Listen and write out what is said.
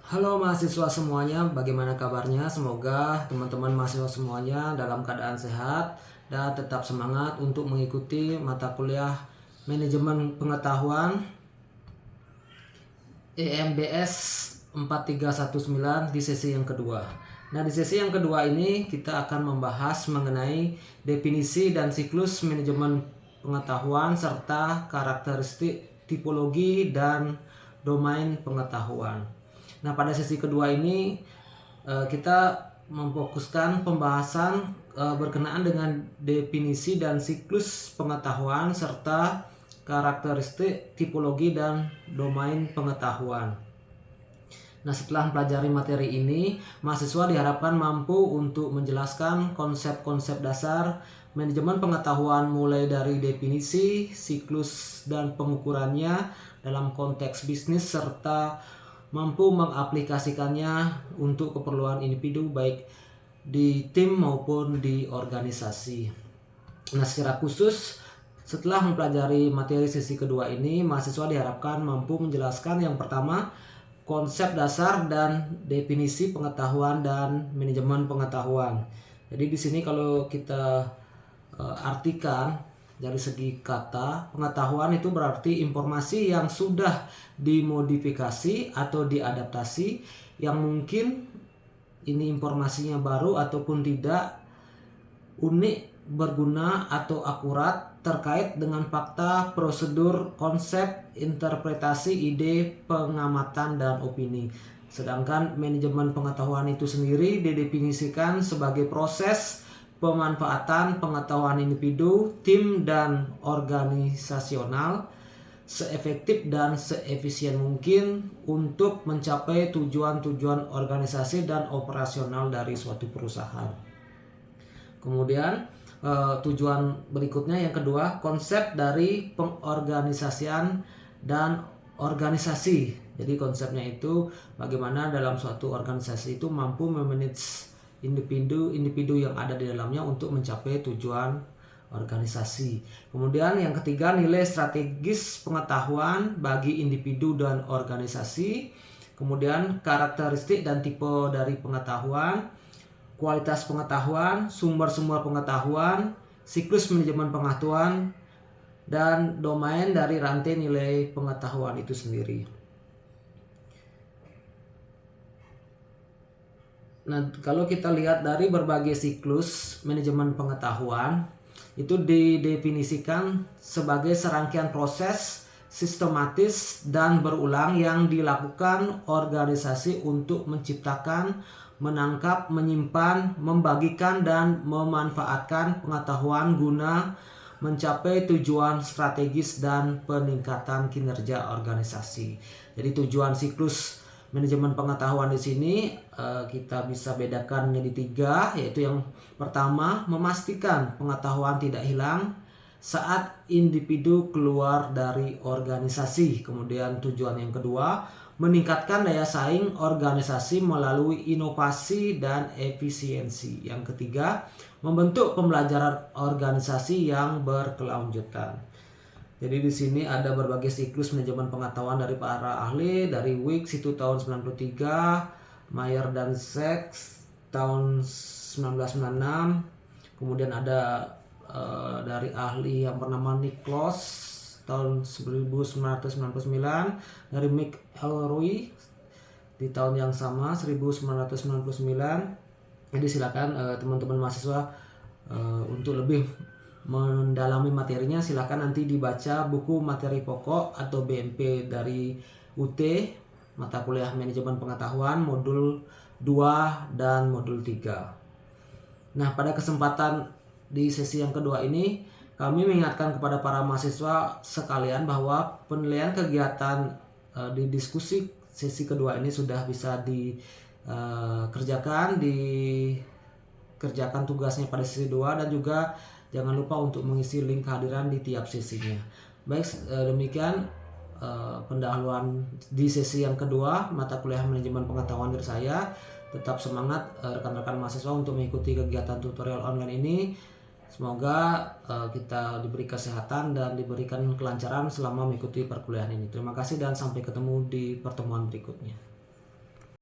Halo mahasiswa semuanya, bagaimana kabarnya? Semoga teman-teman mahasiswa semuanya dalam keadaan sehat dan tetap semangat untuk mengikuti mata kuliah Manajemen Pengetahuan EMBS 4319 di sesi yang kedua. Nah, di sesi yang kedua ini kita akan membahas mengenai definisi dan siklus manajemen pengetahuan serta karakteristik tipologi dan domain pengetahuan. Nah, pada sesi kedua ini kita memfokuskan pembahasan berkenaan dengan definisi dan siklus pengetahuan serta karakteristik tipologi dan domain pengetahuan. Nah, setelah mempelajari materi ini, mahasiswa diharapkan mampu untuk menjelaskan konsep-konsep dasar manajemen pengetahuan mulai dari definisi, siklus, dan pengukurannya dalam konteks bisnis serta mampu mengaplikasikannya untuk keperluan individu baik di tim maupun di organisasi. Nah, secara khusus setelah mempelajari materi sesi kedua ini, mahasiswa diharapkan mampu menjelaskan yang pertama, konsep dasar dan definisi pengetahuan dan manajemen pengetahuan. Jadi di sini kalau kita artikan dari segi kata, pengetahuan itu berarti informasi yang sudah dimodifikasi atau diadaptasi, yang mungkin ini informasinya baru ataupun tidak, unik, berguna atau akurat terkait dengan fakta, prosedur, konsep, interpretasi, ide, pengamatan, dan opini. Sedangkan manajemen pengetahuan itu sendiri didefinisikan sebagai proses pemanfaatan pengetahuan individu, tim, dan organisasional seefektif dan seefisien mungkin untuk mencapai tujuan-tujuan organisasi dan operasional dari suatu perusahaan. Kemudian tujuan berikutnya yang kedua, konsep dari pengorganisasian dan organisasi. Jadi konsepnya itu bagaimana dalam suatu organisasi itu mampu memanage individu yang ada di dalamnya untuk mencapai tujuan organisasi. Kemudian yang ketiga, nilai strategis pengetahuan bagi individu dan organisasi. Kemudian karakteristik dan tipe dari pengetahuan, kualitas pengetahuan, sumber-sumber pengetahuan, siklus manajemen pengetahuan, dan domain dari rantai nilai pengetahuan itu sendiri. Nah, kalau kita lihat dari berbagai siklus manajemen pengetahuan, itu didefinisikan sebagai serangkaian proses sistematis dan berulang yang dilakukan organisasi untuk menciptakan, menangkap, menyimpan, membagikan, dan memanfaatkan pengetahuan guna mencapai tujuan strategis dan peningkatan kinerja organisasi. Jadi tujuan siklus manajemen pengetahuan di sini kita bisa bedakan menjadi tiga, yaitu yang pertama, memastikan pengetahuan tidak hilang saat individu keluar dari organisasi. Kemudian tujuan yang kedua, meningkatkan daya saing organisasi melalui inovasi dan efisiensi. Yang ketiga, membentuk pembelajaran organisasi yang berkelanjutan. Jadi di sini ada berbagai siklus manajemen pengetahuan dari para ahli, dari Wicks itu tahun 93, Mayer dan Sachs tahun 1996, kemudian ada dari ahli yang bernama Nick Close tahun 1999, dari Mick Elroy di tahun yang sama 1999. Jadi silakan teman-teman mahasiswa untuk lebih mendalami materinya silakan nanti dibaca buku materi pokok atau BMP dari UT mata kuliah manajemen pengetahuan modul 2 dan modul 3. Nah, pada kesempatan di sesi yang kedua ini kami mengingatkan kepada para mahasiswa sekalian bahwa penilaian kegiatan di diskusi sesi kedua ini sudah bisa dikerjakan tugasnya pada sesi 2, dan juga jangan lupa untuk mengisi link kehadiran di tiap sesinya. Baik, demikian pendahuluan di sesi yang kedua mata kuliah manajemen pengetahuan dari saya. Tetap semangat rekan-rekan mahasiswa untuk mengikuti kegiatan tutorial online ini. Semoga kita diberi kesehatan dan diberikan kelancaran selama mengikuti perkuliahan ini. Terima kasih dan sampai ketemu di pertemuan berikutnya.